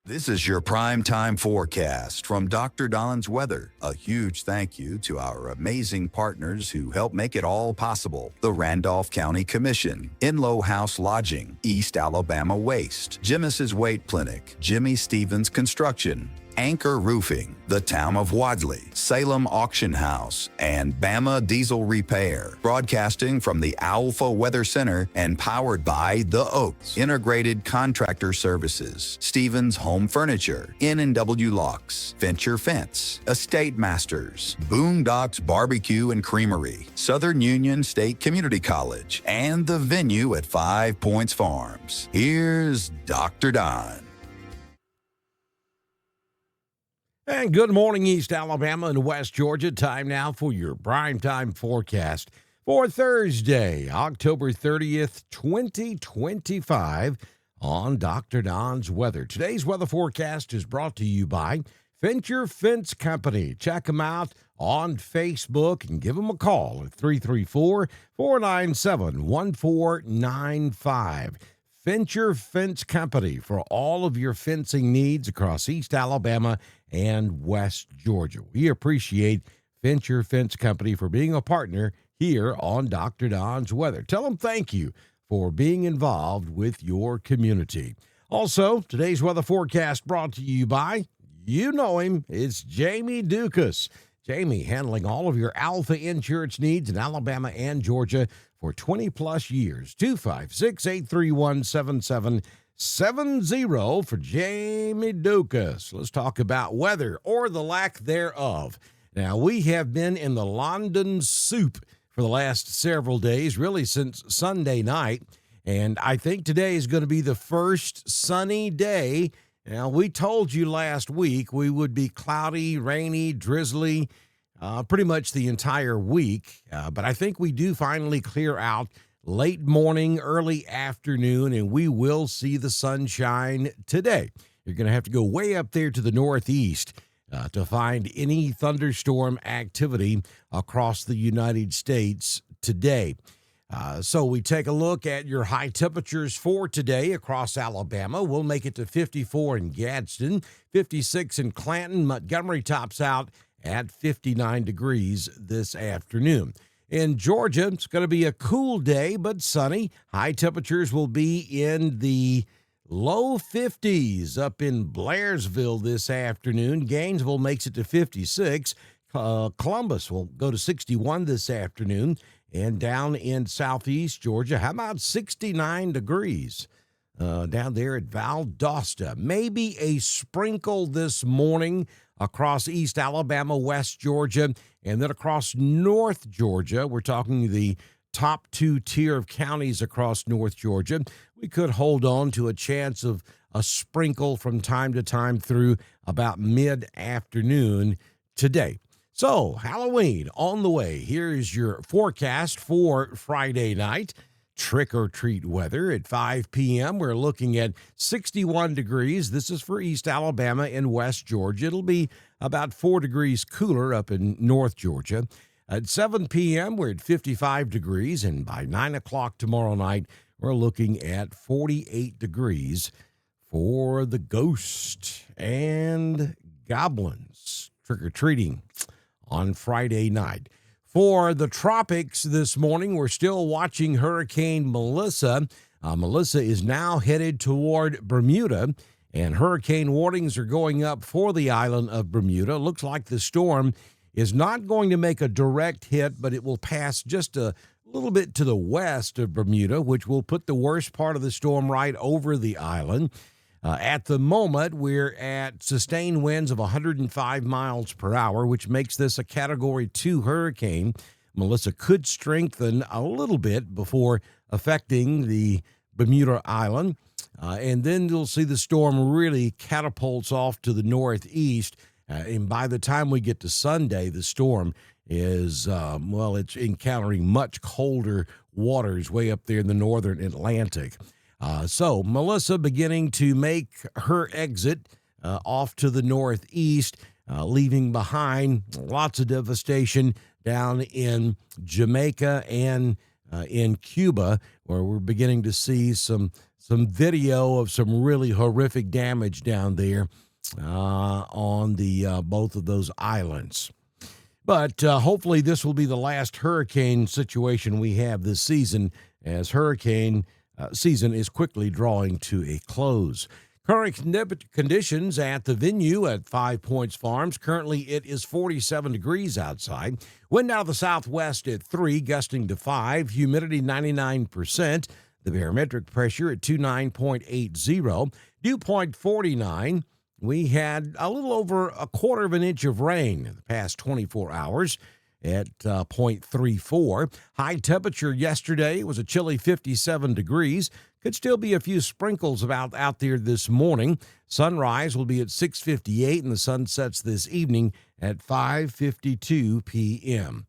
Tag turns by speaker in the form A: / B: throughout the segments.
A: This is your prime time forecast from Dr. Don's Weather. A huge thank you to our amazing partners who help make it all possible. The Randolph County Commission, Inlow House Lodging, East Alabama Waste, Jimis's Weight Clinic, Jimmy Stevens Construction, Anchor Roofing, the Town of Wadley, Salem Auction House, and Bama Diesel Repair. Broadcasting from the Alpha Weather Center and powered by The Oaks, Integrated Contractor Services, Stevens Home Furniture, N&W Locks, Venture Fence, Estate Masters, Boondocks Barbecue and Creamery, Southern Union State Community College, and the venue at 5 Points Farms. Here's Dr. Don.
B: And good morning, East Alabama and West Georgia. Time now for your primetime forecast for Thursday, October 30th, 2025 on Dr. Don's Weather. Today's weather forecast is brought to you by Venture Fence Company. Check them out on Facebook and give them a call at 334-497-1495. Venture Fence Company for all of your fencing needs across East Alabama and West Georgia. We appreciate Venture Fence Company for being a partner here on Dr. Don's Weather. Tell them thank you for being involved with your community. Also, today's weather forecast brought to you by, you know him, it's Jamie Dukas. Jamie handling all of your Alpha insurance needs in Alabama and Georgia for 20-plus years. 256-831-7770 for Jamie Dukas. Let's talk about weather or the lack thereof. Now, we have been in the London soup for the last several days, really since Sunday night, and I think today is going to be the first sunny day. Now, we told you last week we would be cloudy, rainy, drizzly, pretty much the entire week, but I think we do finally clear out late morning, early afternoon, and we will see the sunshine today. You're going to have to go way up there to the northeast to find any thunderstorm activity across the United States today. So we take a look at your high temperatures for today across Alabama. We'll make it to 54 in Gadsden, 56 in Clanton. Montgomery tops out at 59 degrees this afternoon. In Georgia, it's going to be a cool day, but sunny. High temperatures will be in the low 50s up in Blairsville this afternoon. Gainesville makes it to 56. Columbus will go to 61 this afternoon. And down in southeast Georgia, how about 69 degrees down there at Valdosta? Maybe a sprinkle this morning across East Alabama, West Georgia, and then across North Georgia. We're talking the top two tier of counties across North Georgia. We could hold on to a chance of a sprinkle from time to time through about mid-afternoon today. So, Halloween on the way. Here's your forecast for Friday night. Trick-or-treat weather at 5 p.m. We're looking at 61 degrees. This is for East Alabama and West Georgia. It'll be about 4 degrees cooler up in North Georgia. At 7 p.m., we're at 55 degrees, and by 9 o'clock tomorrow night, we're looking at 48 degrees for the ghost and goblins trick-or-treating on Friday night. For the tropics this morning, we're still watching Hurricane Melissa. Melissa is now headed toward Bermuda, and hurricane warnings are going up for the island of Bermuda. Looks like the storm is not going to make a direct hit, but it will pass just a little bit to the west of Bermuda, which will put the worst part of the storm right over the island. At the moment, we're at sustained winds of 105 miles per hour, which makes this a Category 2 hurricane. Melissa could strengthen a little bit before affecting the Bermuda Island. And then you'll see the storm really catapults off to the northeast. And by the time we get to Sunday, the storm is, it's encountering much colder waters way up there in the northern Atlantic. So Melissa beginning to make her exit off to the northeast, leaving behind lots of devastation down in Jamaica and in Cuba, where we're beginning to see some some video of some really horrific damage down there on the both of those islands. But hopefully this will be the last hurricane situation we have this season, as hurricane season is quickly drawing to a close. Current conditions at the venue at 5 Points Farms. Currently, it is 47 degrees outside. Wind out of the southwest at 3, gusting to 5. Humidity 99%. The barometric pressure at 29.80. Dew point 49. We had a little over a quarter of an inch of rain in the past 24 hours at 0.34. High temperature yesterday was a chilly 57 degrees. Could still be a few sprinkles out there this morning. Sunrise will be at 6:58, and the sun sets this evening at 5:52 p.m.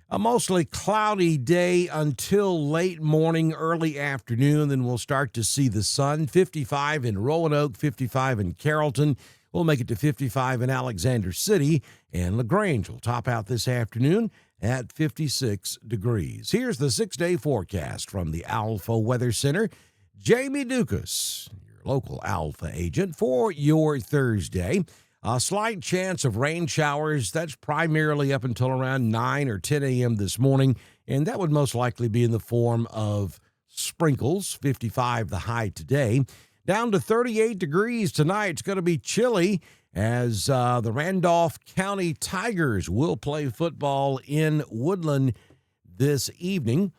B: A mostly cloudy day until late morning, early afternoon. Then we'll start to see the sun. 55 in Roanoke, 55 in Carrollton. We'll make it to 55 in Alexander City, and LaGrange will top out this afternoon at 56 degrees. Here's the 6-day forecast from the Alpha Weather Center. Jamie Dukas, your local Alpha agent, for your Thursday. A slight chance of rain showers. That's primarily up until around 9 or 10 a.m. this morning, and that would most likely be in the form of sprinkles. 55 the high today. Down to 38 degrees tonight. It's going to be chilly as the Randolph County Tigers will play football in Woodland this evening.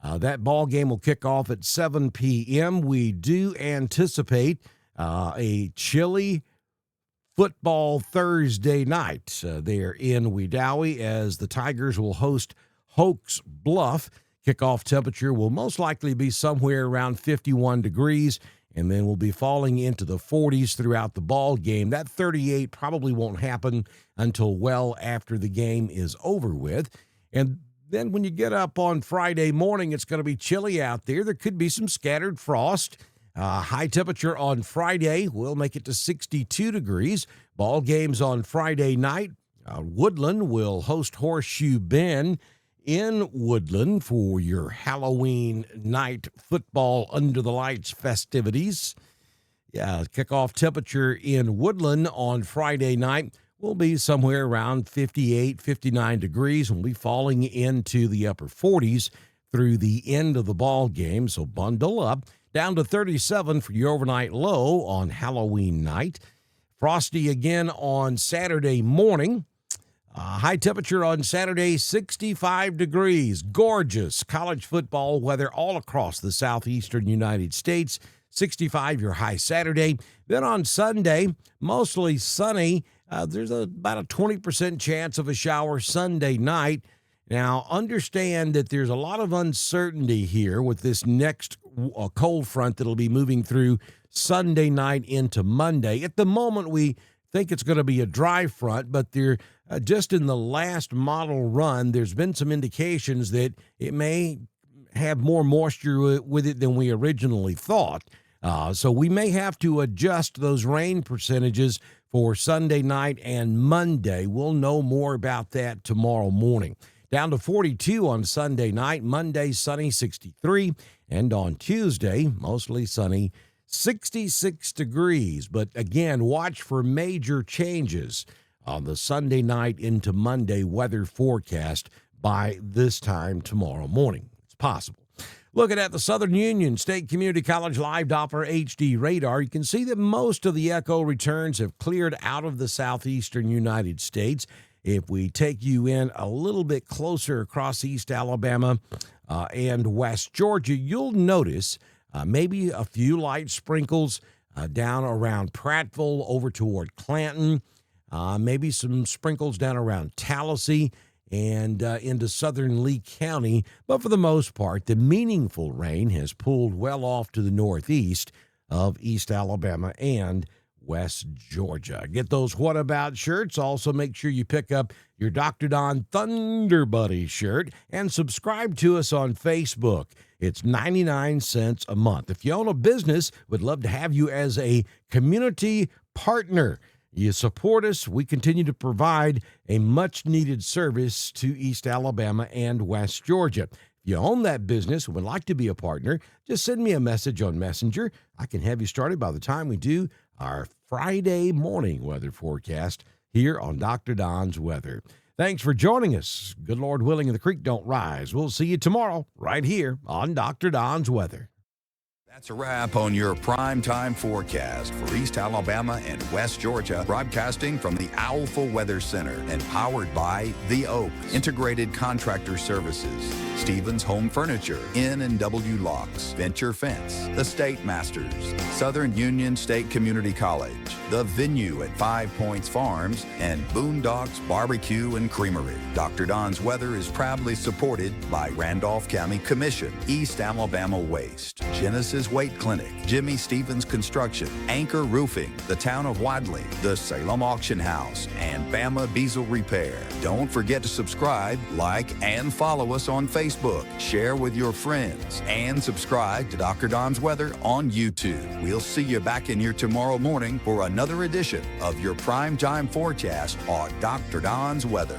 B: That ball game will kick off at 7 p.m. We do anticipate a chilly football Thursday night there in Wedowee as the Tigers will host Hoax Bluff. Kickoff temperature will most likely be somewhere around 51 degrees, and then we'll be falling into the 40s throughout the ball game. That 38 probably won't happen until well after the game is over with. And then when you get up on Friday morning, it's going to be chilly out there. There could be some scattered frost. High temperature on Friday will make it to 62 degrees. Ball games on Friday night. Woodland will host Horseshoe Bend in Woodland for your Halloween night football under the lights festivities. Kickoff temperature in Woodland on Friday night will be somewhere around 58, 59 degrees. We'll be falling into the upper 40s through the end of the ball game, so bundle up. Down to 37 for your overnight low on Halloween night. Frosty again on Saturday morning. High temperature on Saturday, 65 degrees. Gorgeous college football weather all across the southeastern United States. 65 your high Saturday. Then on Sunday, mostly sunny. There's about a 20% chance of a shower Sunday night. Now, understand that there's a lot of uncertainty here with this next cold front that'll be moving through Sunday night into Monday. At the moment, we think it's going to be a dry front, but just in the last model run, there's been some indications that it may have more moisture with it than we originally thought. So we may have to adjust those rain percentages for Sunday night and Monday. We'll know more about that tomorrow morning. Down to 42 on Sunday night. Monday, sunny, 63. And on Tuesday, mostly sunny, 66 degrees. But again, watch for major changes on the Sunday night into Monday weather forecast by this time tomorrow morning. It's possible. Looking at the Southern Union State Community College Live Doppler HD radar, you can see that most of the echo returns have cleared out of the southeastern United States. If we take you in a little bit closer across East Alabama and West Georgia, you'll notice maybe a few light sprinkles down around Prattville over toward Clanton, maybe some sprinkles down around Tallahassee and into southern Lee County. But for the most part, the meaningful rain has pulled well off to the northeast of East Alabama and West Georgia. Get those What About shirts. Also, make sure you pick up your Dr. Don Thunder Buddy shirt and subscribe to us on Facebook. It's 99 cents a month. If you own a business, we'd love to have you as a community partner. You support us. We continue to provide a much-needed service to East Alabama and West Georgia. If you own that business and would like to be a partner, just send me a message on Messenger. I can have you started by the time we do our Friday morning weather forecast here on Dr. Don's Weather. Thanks for joining us. Good Lord willing, the creek don't rise. We'll see you tomorrow right here on Dr. Don's Weather.
A: That's a wrap on your primetime forecast for East Alabama and West Georgia, broadcasting from the Owlful Weather Center and powered by The Oaks, Integrated Contractor Services, Stevens Home Furniture, N&W Locks, Venture Fence, The State Masters, Southern Union State Community College, The Venue at 5 Points Farms, and Boondocks Barbecue and Creamery. Dr. Don's Weather is proudly supported by Randolph County Commission, East Alabama Waste, Genesis Weight Clinic, Jimmy Stevens Construction, Anchor Roofing, the Town of Wadley, the Salem Auction House, and Bama Diesel Repair. Don't forget to subscribe, like, and follow us on Facebook. Share with your friends, and subscribe to Dr. Don's Weather on YouTube. We'll see you back in here tomorrow morning for another edition of your primetime forecast on Dr. Don's Weather.